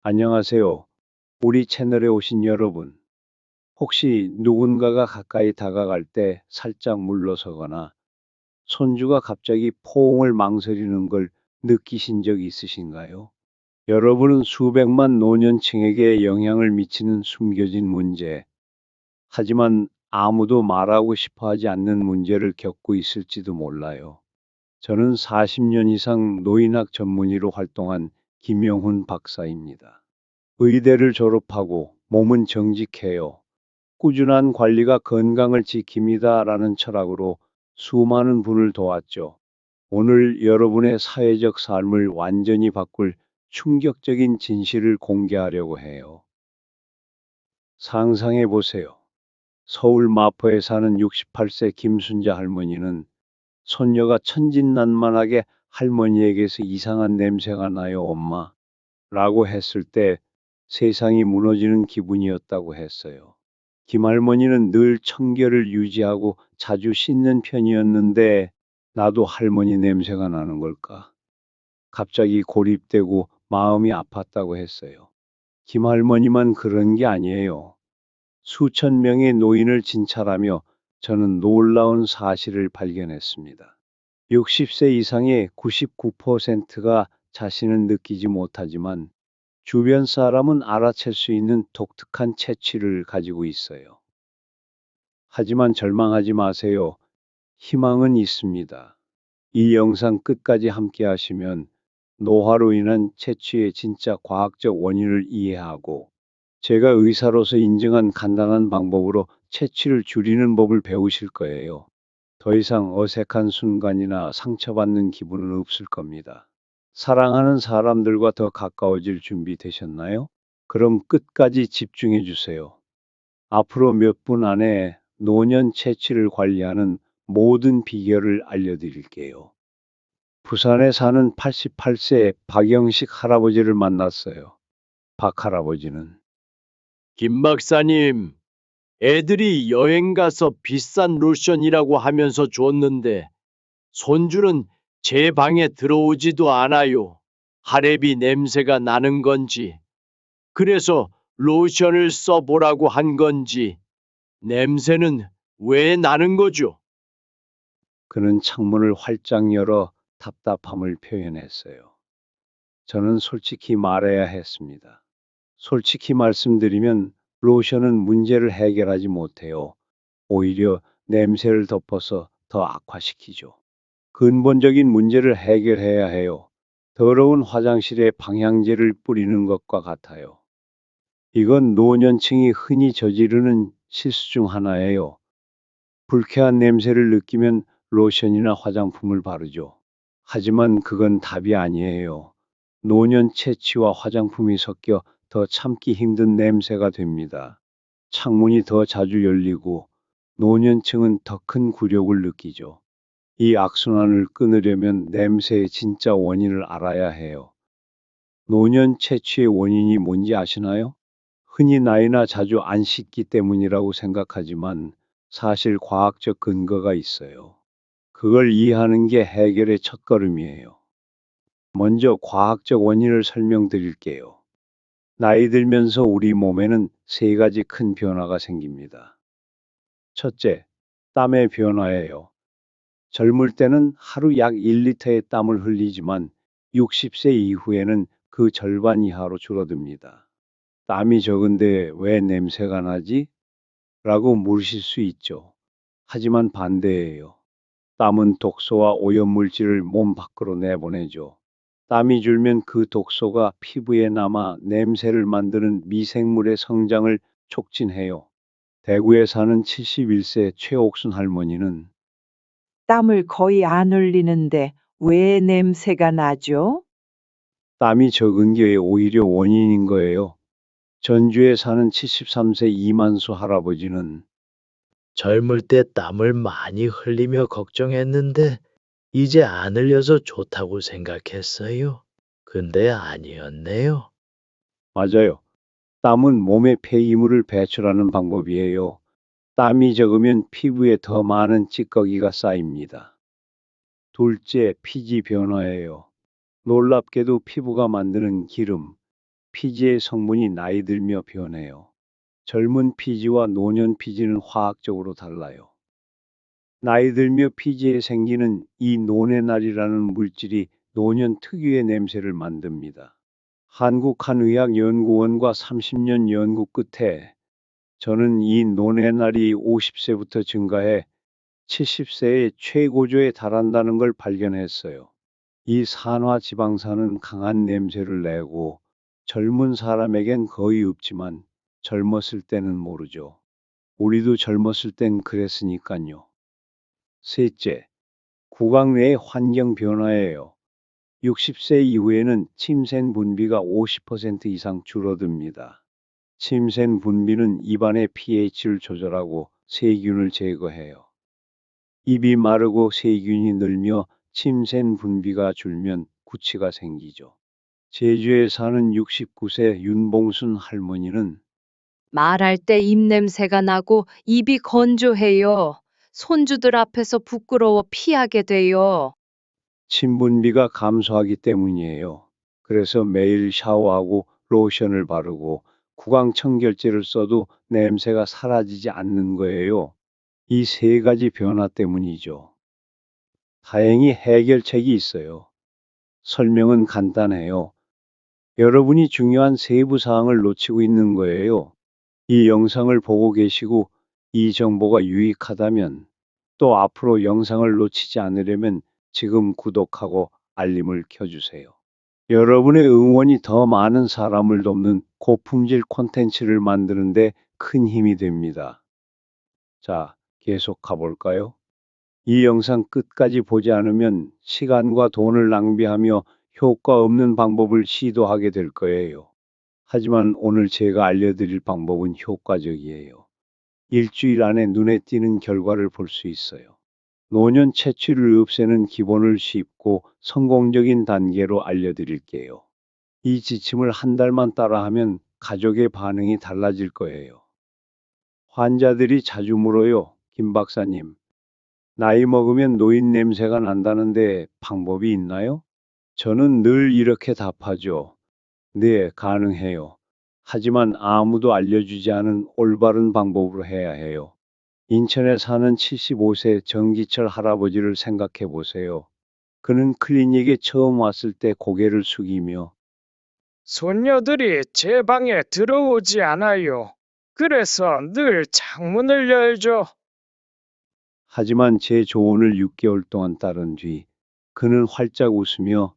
안녕하세요. 우리 채널에 오신 여러분. 혹시 누군가가 가까이 다가갈 때 살짝 물러서거나 손주가 갑자기 포옹을 망설이는 걸 느끼신 적 있으신가요? 여러분은 수백만 노년층에게 영향을 미치는 숨겨진 문제, 하지만 아무도 말하고 싶어 하지 않는 문제를 겪고 있을지도 몰라요. 저는 40년 이상 노인학 전문의로 활동한 김영훈 박사입니다. 의대를 졸업하고 몸은 정직해요. 꾸준한 관리가 건강을 지킵니다라는 철학으로 수많은 분을 도왔죠. 오늘 여러분의 사회적 삶을 완전히 바꿀 충격적인 진실을 공개하려고 해요. 상상해 보세요. 서울 마포에 사는 68세 김순자 할머니는 손녀가 천진난만하게 할머니에게서 이상한 냄새가 나요, 엄마. 라고 했을 때 세상이 무너지는 기분이었다고 했어요. 김할머니는 늘 청결을 유지하고 자주 씻는 편이었는데 나도 할머니 냄새가 나는 걸까? 갑자기 고립되고 마음이 아팠다고 했어요. 김할머니만 그런 게 아니에요. 수천 명의 노인을 진찰하며 저는 놀라운 사실을 발견했습니다. 60세 이상의 99%가 자신을 느끼지 못하지만 주변 사람은 알아챌 수 있는 독특한 체취를 가지고 있어요. 하지만 절망하지 마세요. 희망은 있습니다. 이 영상 끝까지 함께 하시면 노화로 인한 체취의 진짜 과학적 원인을 이해하고 제가 의사로서 인정한 간단한 방법으로 체취를 줄이는 법을 배우실 거예요. 더 이상 어색한 순간이나 상처받는 기분은 없을 겁니다. 사랑하는 사람들과 더 가까워질 준비 되셨나요? 그럼 끝까지 집중해 주세요. 앞으로 몇 분 안에 노년 체취를 관리하는 모든 비결을 알려드릴게요. 부산에 사는 88세 박영식 할아버지를 만났어요. 박 할아버지는 김 박사님, 애들이 여행 가서 비싼 로션이라고 하면서 줬는데 손주는 제 방에 들어오지도 않아요. 하레비 냄새가 나는 건지, 그래서 로션을 써보라고 한 건지, 냄새는 왜 나는 거죠? 그는 창문을 활짝 열어 답답함을 표현했어요. 저는 솔직히 말해야 했습니다. 솔직히 말씀드리면 로션은 문제를 해결하지 못해요. 오히려 냄새를 덮어서 더 악화시키죠. 근본적인 문제를 해결해야 해요. 더러운 화장실에 방향제를 뿌리는 것과 같아요. 이건 노년층이 흔히 저지르는 실수 중 하나예요. 불쾌한 냄새를 느끼면 로션이나 화장품을 바르죠. 하지만 그건 답이 아니에요. 노년 체취와 화장품이 섞여 더 참기 힘든 냄새가 됩니다. 창문이 더 자주 열리고 노년층은 더 큰 굴욕을 느끼죠. 이 악순환을 끊으려면 냄새의 진짜 원인을 알아야 해요. 노년 체취의 원인이 뭔지 아시나요? 흔히 나이나 자주 안 씻기 때문이라고 생각하지만 사실 과학적 근거가 있어요. 그걸 이해하는 게 해결의 첫걸음이에요. 먼저 과학적 원인을 설명드릴게요. 나이 들면서 우리 몸에는 세 가지 큰 변화가 생깁니다. 첫째, 땀의 변화예요. 젊을 때는 하루 약 1리터의 땀을 흘리지만 60세 이후에는 그 절반 이하로 줄어듭니다. 땀이 적은데 왜 냄새가 나지? 라고 물으실 수 있죠. 하지만 반대예요. 땀은 독소와 오염물질을 몸 밖으로 내보내죠. 땀이 줄면 그 독소가 피부에 남아 냄새를 만드는 미생물의 성장을 촉진해요. 대구에 사는 71세 최옥순 할머니는 땀을 거의 안 흘리는데 왜 냄새가 나죠? 땀이 적은 게 오히려 원인인 거예요. 전주에 사는 73세 이만수 할아버지는 젊을 때 땀을 많이 흘리며 걱정했는데 이제 안 흘려서 좋다고 생각했어요. 근데 아니었네요. 맞아요. 땀은 몸의 폐기물을 배출하는 방법이에요. 땀이 적으면 피부에 더 많은 찌꺼기가 쌓입니다. 둘째, 피지 변화예요. 놀랍게도 피부가 만드는 기름, 피지의 성분이 나이 들며 변해요. 젊은 피지와 노년 피지는 화학적으로 달라요. 나이 들며 피지에 생기는 이 노네날이라는 물질이 노년 특유의 냄새를 만듭니다. 한국한의학연구원과 30년 연구 끝에 저는 이 노네날이 50세부터 증가해 70세의 최고조에 달한다는 걸 발견했어요. 이 산화지방산은 강한 냄새를 내고 젊은 사람에겐 거의 없지만 젊었을 때는 모르죠. 우리도 젊었을 땐 그랬으니까요. 셋째, 구강 내의 환경 변화예요. 60세 이후에는 침샘 분비가 50% 이상 줄어듭니다. 침샘 분비는 입안의 pH를 조절하고 세균을 제거해요. 입이 마르고 세균이 늘며 침샘 분비가 줄면 구취가 생기죠. 제주에 사는 69세 윤봉순 할머니는 말할 때 입냄새가 나고 입이 건조해요. 손주들 앞에서 부끄러워 피하게 돼요. 침 분비가 감소하기 때문이에요. 그래서 매일 샤워하고 로션을 바르고 구강 청결제를 써도 냄새가 사라지지 않는 거예요. 이 세 가지 변화 때문이죠. 다행히 해결책이 있어요. 설명은 간단해요. 여러분이 중요한 세부 사항을 놓치고 있는 거예요. 이 영상을 보고 계시고 이 정보가 유익하다면 또 앞으로 영상을 놓치지 않으려면 지금 구독하고 알림을 켜주세요. 여러분의 응원이 더 많은 사람을 돕는 고품질 콘텐츠를 만드는데 큰 힘이 됩니다. 자, 계속 가볼까요? 이 영상 끝까지 보지 않으면 시간과 돈을 낭비하며 효과 없는 방법을 시도하게 될 거예요. 하지만 오늘 제가 알려드릴 방법은 효과적이에요. 일주일 안에 눈에 띄는 결과를 볼 수 있어요. 노년 채취를 없애는 기본을 쉽고 성공적인 단계로 알려드릴게요. 이 지침을 한 달만 따라하면 가족의 반응이 달라질 거예요. 환자들이 자주 물어요. 김 박사님, 나이 먹으면 노인 냄새가 난다는데 방법이 있나요? 저는 늘 이렇게 답하죠. 네, 가능해요. 하지만 아무도 알려주지 않은 올바른 방법으로 해야 해요. 인천에 사는 75세 정기철 할아버지를 생각해 보세요. 그는 클리닉에 처음 왔을 때 고개를 숙이며 손녀들이 제 방에 들어오지 않아요. 그래서 늘 창문을 열죠. 하지만 제 조언을 6개월 동안 따른 뒤 그는 활짝 웃으며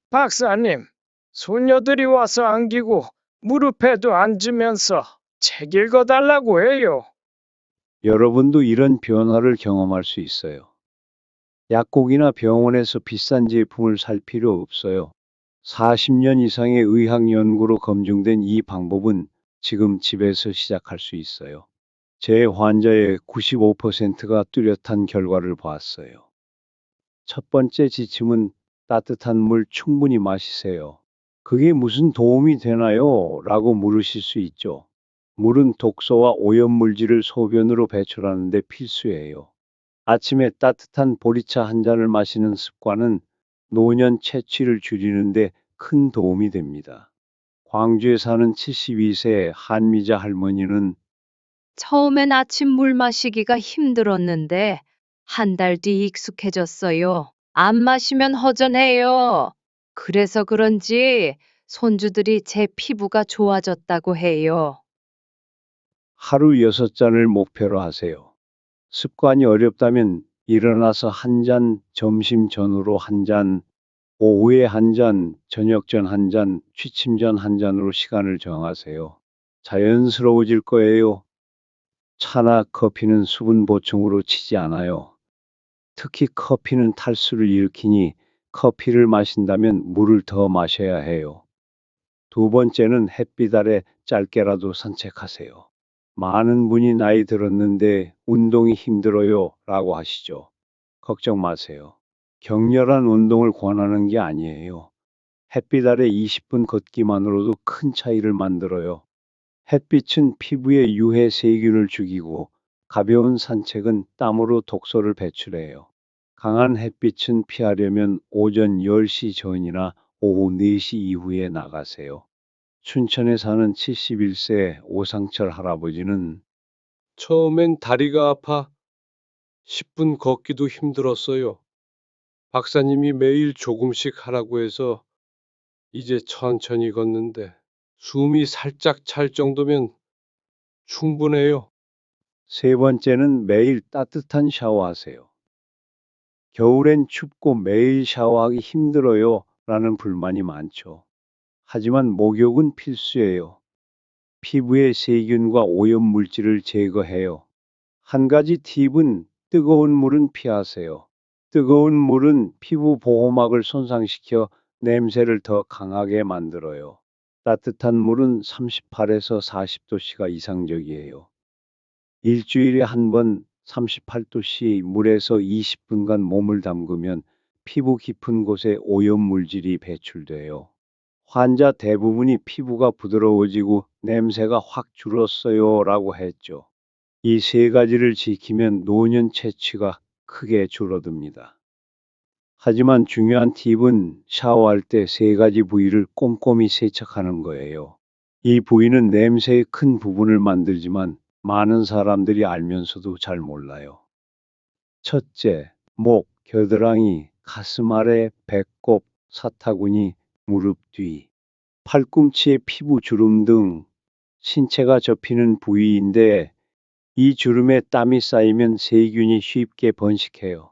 박사님, 손녀들이 와서 안기고 무릎에도 앉으면서 책 읽어달라고 해요. 여러분도 이런 변화를 경험할 수 있어요. 약국이나 병원에서 비싼 제품을 살 필요 없어요. 40년 이상의 의학 연구로 검증된 이 방법은 지금 집에서 시작할 수 있어요. 제 환자의 95%가 뚜렷한 결과를 보았어요. 첫 번째 지침은 따뜻한 물 충분히 마시세요. 그게 무슨 도움이 되나요? 라고 물으실 수 있죠. 물은 독소와 오염물질을 소변으로 배출하는데 필수예요. 아침에 따뜻한 보리차 한 잔을 마시는 습관은 노년 채취를 줄이는데 큰 도움이 됩니다. 광주에 사는 72세 한미자 할머니는 처음엔 아침 물 마시기가 힘들었는데 한 달 뒤 익숙해졌어요. 안 마시면 허전해요. 그래서 그런지 손주들이 제 피부가 좋아졌다고 해요. 하루 6잔을 목표로 하세요. 습관이 어렵다면 일어나서 한 잔, 점심 전후로 한 잔, 오후에 한 잔, 저녁 전 한 잔, 취침 전 한 잔으로 시간을 정하세요. 자연스러워질 거예요. 차나 커피는 수분 보충으로 치지 않아요. 특히 커피는 탈수를 일으키니 커피를 마신다면 물을 더 마셔야 해요. 두 번째는 햇빛 아래 짧게라도 산책하세요. 많은 분이 나이 들었는데 운동이 힘들어요 라고 하시죠. 걱정 마세요. 격렬한 운동을 권하는 게 아니에요. 햇빛 아래 20분 걷기만으로도 큰 차이를 만들어요. 햇빛은 피부에 유해 세균을 죽이고 가벼운 산책은 땀으로 독소를 배출해요. 강한 햇빛은 피하려면 오전 10시 전이나 오후 4시 이후에 나가세요. 춘천에 사는 71세 오상철 할아버지는 처음엔 다리가 아파 10분 걷기도 힘들었어요. 박사님이 매일 조금씩 하라고 해서 이제 천천히 걷는데 숨이 살짝 찰 정도면 충분해요. 세 번째는 매일 따뜻한 샤워하세요. 겨울엔 춥고 매일 샤워하기 힘들어요 라는 불만이 많죠. 하지만 목욕은 필수예요. 피부의 세균과 오염 물질을 제거해요. 한 가지 팁은 뜨거운 물은 피하세요. 뜨거운 물은 피부 보호막을 손상시켜 냄새를 더 강하게 만들어요. 따뜻한 물은 38에서 40도씨가 이상적이에요. 일주일에 한 번 38도씨 물에서 20분간 몸을 담그면 피부 깊은 곳에 오염 물질이 배출돼요. 환자 대부분이 피부가 부드러워지고 냄새가 확 줄었어요 라고 했죠. 이 세 가지를 지키면 노년 채취가 크게 줄어듭니다. 하지만 중요한 팁은 샤워할 때 세 가지 부위를 꼼꼼히 세척하는 거예요. 이 부위는 냄새의 큰 부분을 만들지만 많은 사람들이 알면서도 잘 몰라요. 첫째, 목, 겨드랑이, 가슴 아래, 배꼽, 사타구니, 무릎 뒤, 팔꿈치의 피부 주름 등 신체가 접히는 부위인데 이 주름에 땀이 쌓이면 세균이 쉽게 번식해요.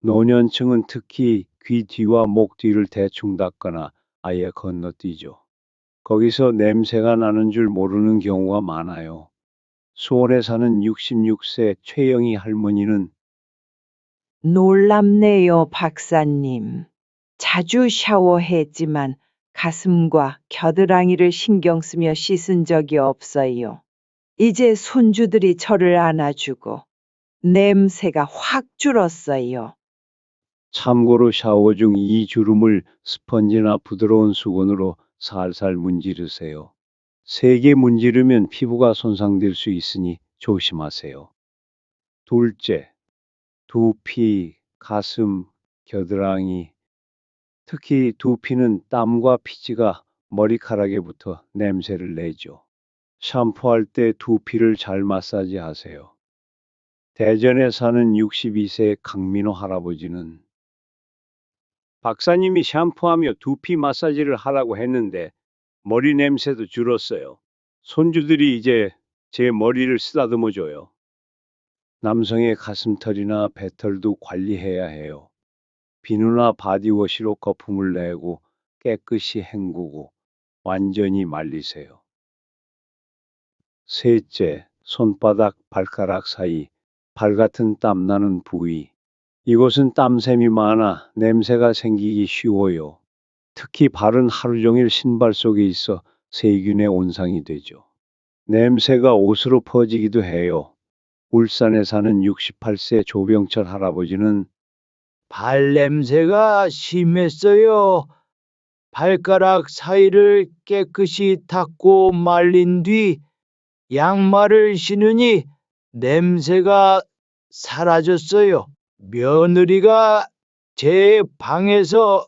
노년층은 특히 귀 뒤와 목 뒤를 대충 닦거나 아예 건너뛰죠. 거기서 냄새가 나는 줄 모르는 경우가 많아요. 수원에 사는 66세 최영희 할머니는 놀랍네요, 박사님. 자주 샤워했지만 가슴과 겨드랑이를 신경 쓰며 씻은 적이 없어요. 이제 손주들이 저를 안아주고 냄새가 확 줄었어요. 참고로 샤워 중 이 주름을 스펀지나 부드러운 수건으로 살살 문지르세요. 세게 문지르면 피부가 손상될 수 있으니 조심하세요. 둘째, 두피, 가슴, 겨드랑이, 특히 두피는 땀과 피지가 머리카락에 붙어 냄새를 내죠. 샴푸할 때 두피를 잘 마사지하세요. 대전에 사는 62세 강민호 할아버지는 박사님이 샴푸하며 두피 마사지를 하라고 했는데 머리 냄새도 줄었어요. 손주들이 이제 제 머리를 쓰다듬어 줘요. 남성의 가슴털이나 배털도 관리해야 해요. 비누나 바디워시로 거품을 내고 깨끗이 헹구고 완전히 말리세요. 셋째, 손바닥, 발가락 사이, 발 같은 땀나는 부위. 이곳은 땀샘이 많아 냄새가 생기기 쉬워요. 특히 발은 하루 종일 신발 속에 있어 세균의 온상이 되죠. 냄새가 옷으로 퍼지기도 해요. 울산에 사는 68세 조병철 할아버지는 발냄새가 심했어요. 발가락 사이를 깨끗이 닦고 말린 뒤 양말을 신으니 냄새가 사라졌어요. 며느리가 제 방에서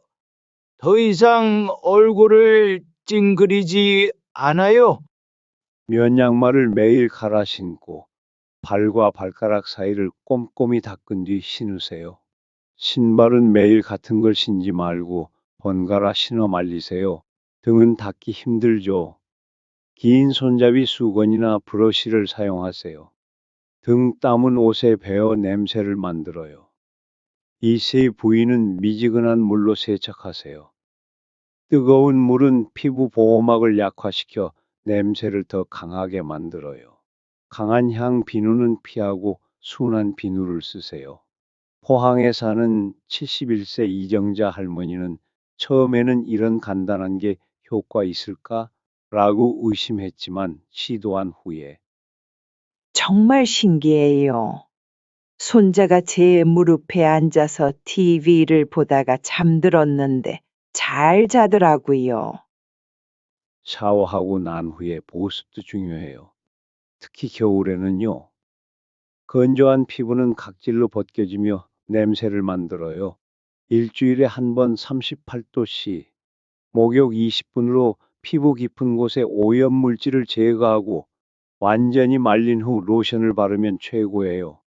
더 이상 얼굴을 찡그리지 않아요. 면 양말을 매일 갈아 신고 발과 발가락 사이를 꼼꼼히 닦은 뒤 신으세요. 신발은 매일 같은 걸 신지 말고 번갈아 신어 말리세요. 등은 닦기 힘들죠. 긴 손잡이 수건이나 브러쉬를 사용하세요. 등 땀은 옷에 배어 냄새를 만들어요. 이 세 부위는 미지근한 물로 세척하세요. 뜨거운 물은 피부 보호막을 약화시켜 냄새를 더 강하게 만들어요. 강한 향 비누는 피하고 순한 비누를 쓰세요. 포항에 사는 71세 이정자 할머니는 처음에는 이런 간단한 게 효과 있을까? 라고 의심했지만 시도한 후에 정말 신기해요. 손자가 제 무릎에 앉아서 TV를 보다가 잠들었는데 잘 자더라고요. 샤워하고 난 후에 보습도 중요해요. 특히 겨울에는요. 건조한 피부는 각질로 벗겨지며 냄새를 만들어요. 일주일에 한 번 38도씨, 목욕 20분으로 피부 깊은 곳에 오염 물질을 제거하고 완전히 말린 후 로션을 바르면 최고예요.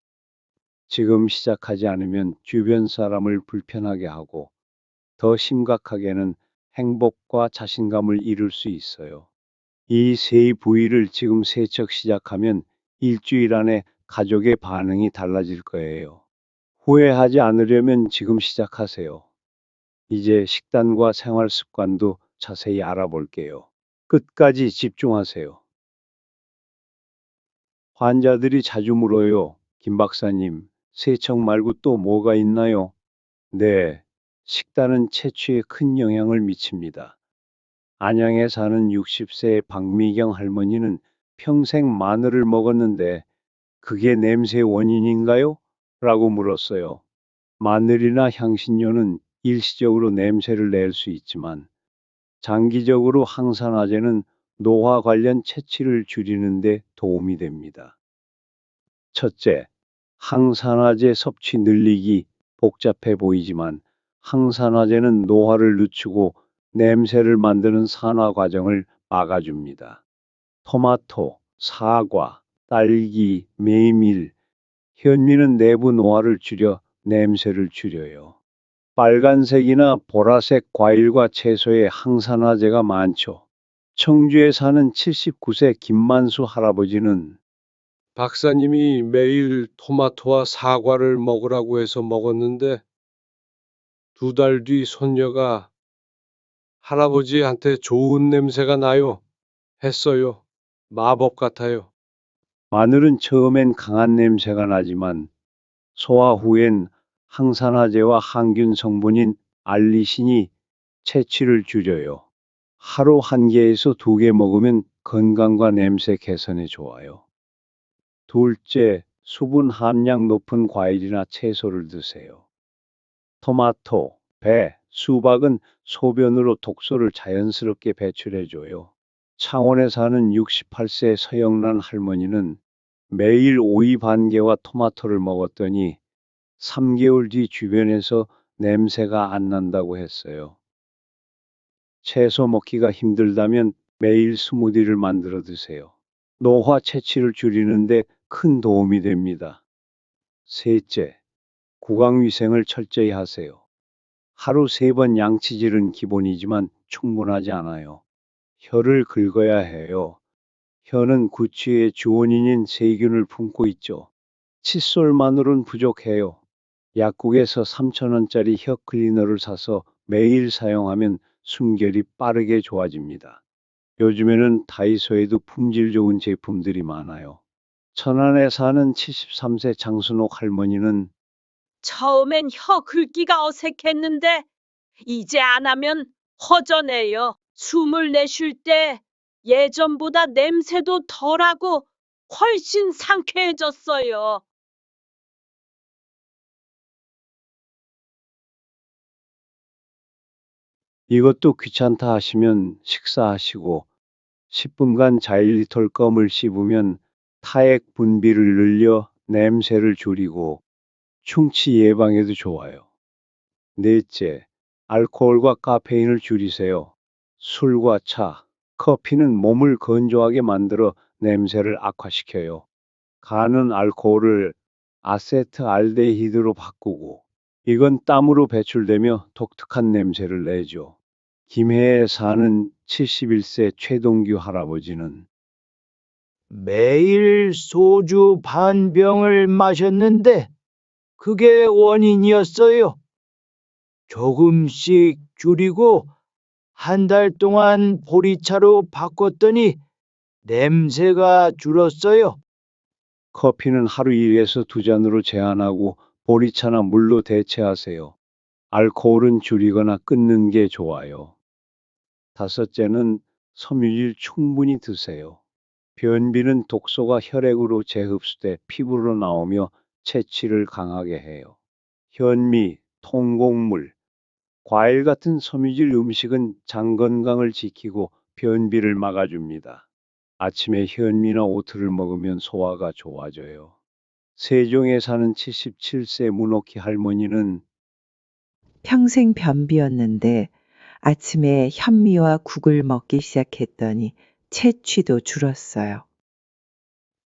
지금 시작하지 않으면 주변 사람을 불편하게 하고 더 심각하게는 행복과 자신감을 잃을 수 있어요. 이 세 부위를 지금 세척 시작하면 일주일 안에 가족의 반응이 달라질 거예요. 후회하지 않으려면 지금 시작하세요. 이제 식단과 생활 습관도 자세히 알아볼게요. 끝까지 집중하세요. 환자들이 자주 물어요. 김 박사님, 세척 말고 또 뭐가 있나요? 네, 식단은 체취에 큰 영향을 미칩니다. 안양에 사는 60세의 박미경 할머니는 평생 마늘을 먹었는데 그게 냄새 원인인가요? 라고 물었어요. 마늘이나 향신료는 일시적으로 냄새를 낼 수 있지만 장기적으로 항산화제는 노화 관련 채취를 줄이는 데 도움이 됩니다. 첫째, 항산화제 섭취 늘리기. 복잡해 보이지만 항산화제는 노화를 늦추고 냄새를 만드는 산화 과정을 막아줍니다. 토마토, 사과, 딸기, 메밀, 현미는 내부 노화를 줄여 냄새를 줄여요. 빨간색이나 보라색 과일과 채소에 항산화제가 많죠. 청주에 사는 79세 김만수 할아버지는 박사님이 매일 토마토와 사과를 먹으라고 해서 먹었는데 2달 뒤 손녀가 할아버지한테 좋은 냄새가 나요 했어요. 마법 같아요. 마늘은 처음엔 강한 냄새가 나지만 소화 후엔 항산화제와 항균 성분인 알리신이 채취를 줄여요. 하루 1개에서 2개 먹으면 건강과 냄새 개선에 좋아요. 둘째, 수분 함량 높은 과일이나 채소를 드세요. 토마토, 배, 수박은 소변으로 독소를 자연스럽게 배출해줘요. 창원에 사는 68세 서영란 할머니는 매일 오이 반 개와 토마토를 먹었더니 3개월 뒤 주변에서 냄새가 안 난다고 했어요. 채소 먹기가 힘들다면 매일 스무디를 만들어 드세요. 노화 채취를 줄이는데 큰 도움이 됩니다. 셋째, 구강 위생을 철저히 하세요. 하루 3번 양치질은 기본이지만 충분하지 않아요. 혀를 긁어야 해요. 혀는 구취의 주원인인 세균을 품고 있죠. 칫솔만으로는 부족해요. 약국에서 3,000원짜리 혀 클리너를 사서 매일 사용하면 숨결이 빠르게 좋아집니다. 요즘에는 다이소에도 품질 좋은 제품들이 많아요. 천안에 사는 73세 장순옥 할머니는 처음엔 혀 긁기가 어색했는데 이제 안 하면 허전해요. 숨을 내쉴 때 예전보다 냄새도 덜하고 훨씬 상쾌해졌어요. 이것도 귀찮다 하시면 식사하시고 10분간 자일리톨 껌을 씹으면 타액 분비를 늘려 냄새를 줄이고 충치 예방에도 좋아요. 넷째, 알코올과 카페인을 줄이세요. 술과 차, 커피는 몸을 건조하게 만들어 냄새를 악화시켜요. 가는 알코올을 아세트알데히드로 바꾸고 이건 땀으로 배출되며 독특한 냄새를 내죠. 김해에 사는 71세 최동규 할아버지는 매일 소주 반 병을 마셨는데 그게 원인이었어요. 조금씩 줄이고 한 달 동안 보리차로 바꿨더니 냄새가 줄었어요. 커피는 하루 1에서 2잔으로 제한하고 보리차나 물로 대체하세요. 알코올은 줄이거나 끊는 게 좋아요. 다섯째는 섬유질 충분히 드세요. 변비는 독소가 혈액으로 재흡수돼 피부로 나오며 채취를 강하게 해요. 현미, 통곡물, 과일 같은 섬유질 음식은 장 건강을 지키고 변비를 막아줍니다. 아침에 현미나 오트를 먹으면 소화가 좋아져요. 세종에 사는 77세 문옥희 할머니는 평생 변비였는데 아침에 현미와 국을 먹기 시작했더니 체취도 줄었어요.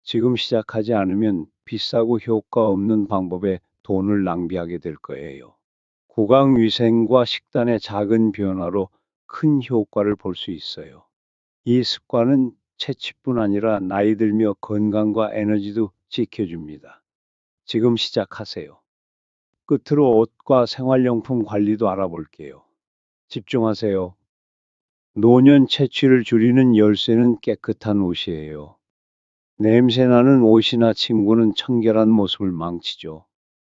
지금 시작하지 않으면 비싸고 효과 없는 방법에 돈을 낭비하게 될 거예요. 구강 위생과 식단의 작은 변화로 큰 효과를 볼 수 있어요. 이 습관은 체취뿐 아니라 나이 들며 건강과 에너지도 지켜줍니다. 지금 시작하세요. 끝으로 옷과 생활용품 관리도 알아볼게요. 집중하세요. 노년 체취를 줄이는 열쇠는 깨끗한 옷이에요. 냄새나는 옷이나 침구는 청결한 모습을 망치죠.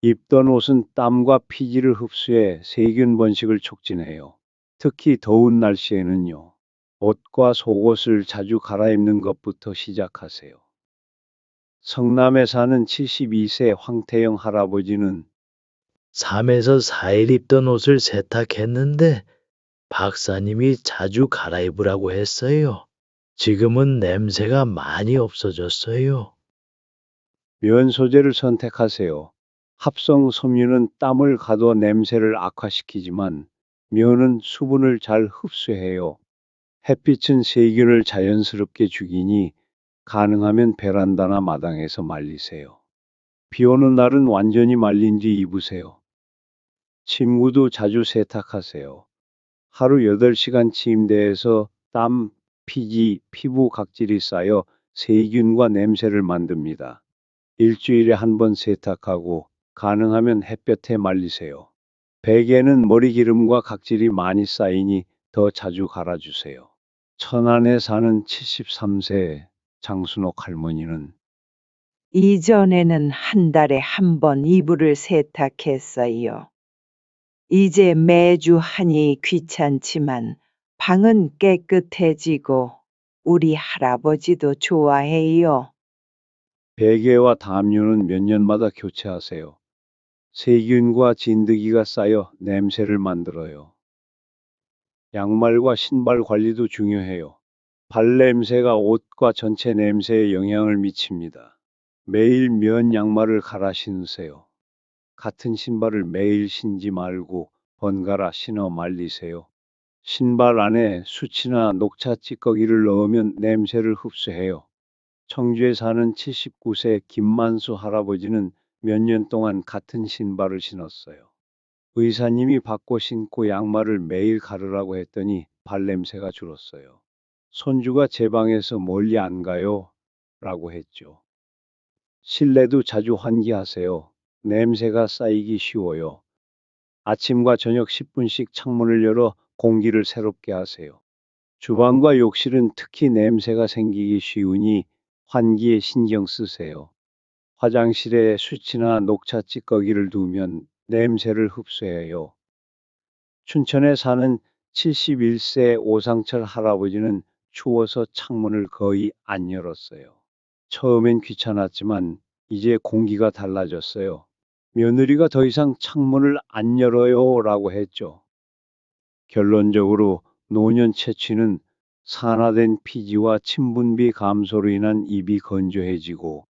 입던 옷은 땀과 피지를 흡수해 세균 번식을 촉진해요. 특히 더운 날씨에는요. 옷과 속옷을 자주 갈아입는 것부터 시작하세요. 성남에 사는 72세 황태영 할아버지는 삶에서 4일 입던 옷을 세탁했는데 박사님이 자주 갈아입으라고 했어요. 지금은 냄새가 많이 없어졌어요. 면 소재를 선택하세요. 합성 섬유는 땀을 가둬 냄새를 악화시키지만 면은 수분을 잘 흡수해요. 햇빛은 세균을 자연스럽게 죽이니 가능하면 베란다나 마당에서 말리세요. 비 오는 날은 완전히 말린 뒤 입으세요. 침구도 자주 세탁하세요. 하루 8시간 침대에서 땀, 피지, 피부 각질이 쌓여 세균과 냄새를 만듭니다. 일주일에 한 번 세탁하고 가능하면 햇볕에 말리세요. 베개는 머리 기름과 각질이 많이 쌓이니 더 자주 갈아주세요. 천안에 사는 73세 장순옥 할머니는 이전에는 한 달에 한 번 이불을 세탁했어요. 이제 매주 하니 귀찮지만 방은 깨끗해지고 우리 할아버지도 좋아해요. 베개와 담요는 몇 년마다 교체하세요. 세균과 진드기가 쌓여 냄새를 만들어요. 양말과 신발 관리도 중요해요. 발냄새가 옷과 전체 냄새에 영향을 미칩니다. 매일 면 양말을 갈아 신으세요. 같은 신발을 매일 신지 말고 번갈아 신어 말리세요. 신발 안에 수치나 녹차 찌꺼기를 넣으면 냄새를 흡수해요. 청주에 사는 79세 김만수 할아버지는 몇 년 동안 같은 신발을 신었어요. 의사님이 바꿔 신고 양말을 매일 가르라고 했더니 발냄새가 줄었어요. 손주가 제 방에서 멀리 안 가요? 라고 했죠. 실내도 자주 환기하세요. 냄새가 쌓이기 쉬워요. 아침과 저녁 10분씩 창문을 열어 공기를 새롭게 하세요. 주방과 욕실은 특히 냄새가 생기기 쉬우니 환기에 신경 쓰세요. 화장실에 수치나 녹차 찌꺼기를 두면 냄새를 흡수해요. 춘천에 사는 71세 오상철 할아버지는 추워서 창문을 거의 안 열었어요. 처음엔 귀찮았지만 이제 공기가 달라졌어요. 며느리가 더 이상 창문을 안 열어요 라고 했죠. 결론적으로 노년 체취는 산화된 피지와 침분비 감소로 인한 입이 건조해지고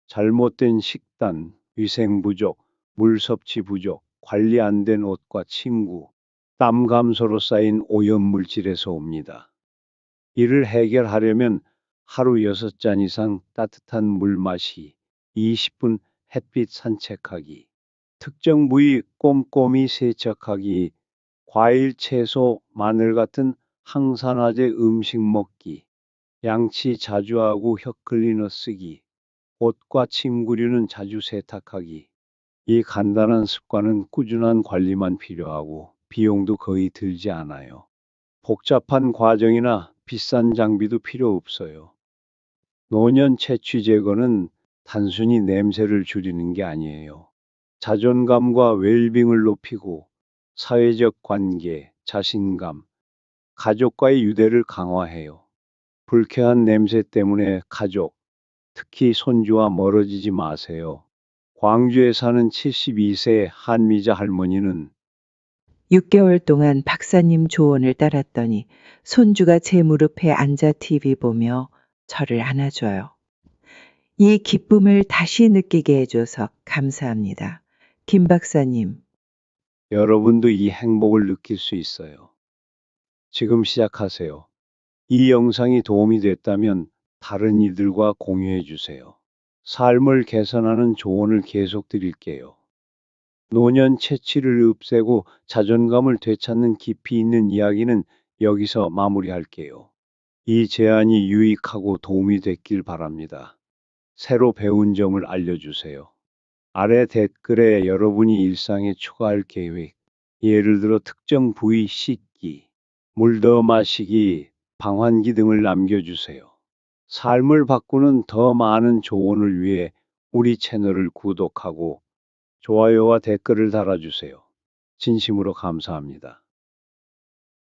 잘못된 식단, 위생 부족, 물 섭취 부족, 관리 안 된 옷과 침구, 땀 감소로 쌓인 오염 물질에서 옵니다. 이를 해결하려면 하루 6잔 이상 따뜻한 물 마시기, 20분 햇빛 산책하기, 특정 부위 꼼꼼히 세척하기, 과일, 채소, 마늘 같은 항산화제 음식 먹기, 양치 자주 하고 혀 클리너 쓰기, 옷과 침구류는 자주 세탁하기. 이 간단한 습관은 꾸준한 관리만 필요하고 비용도 거의 들지 않아요. 복잡한 과정이나 비싼 장비도 필요 없어요. 노년 채취 제거는 단순히 냄새를 줄이는 게 아니에요. 자존감과 웰빙을 높이고 사회적 관계, 자신감, 가족과의 유대를 강화해요. 불쾌한 냄새 때문에 가족, 특히 손주와 멀어지지 마세요. 광주에 사는 72세 한미자 할머니는 6개월 동안 박사님 조언을 따랐더니 손주가 제 무릎에 앉아 TV 보며 저를 안아줘요. 이 기쁨을 다시 느끼게 해줘서 감사합니다. 김 박사님. 여러분도 이 행복을 느낄 수 있어요. 지금 시작하세요. 이 영상이 도움이 됐다면 다른 이들과 공유해 주세요. 삶을 개선하는 조언을 계속 드릴게요. 노년 채취를 없애고 자존감을 되찾는 깊이 있는 이야기는 여기서 마무리할게요. 이 제안이 유익하고 도움이 됐길 바랍니다. 새로 배운 점을 알려주세요. 아래 댓글에 여러분이 일상에 추가할 계획, 예를 들어 특정 부위 씻기, 물 더 마시기, 방환기 등을 남겨주세요. 삶을 바꾸는 더 많은 조언을 위해 우리 채널을 구독하고 좋아요와 댓글을 달아주세요. 진심으로 감사합니다.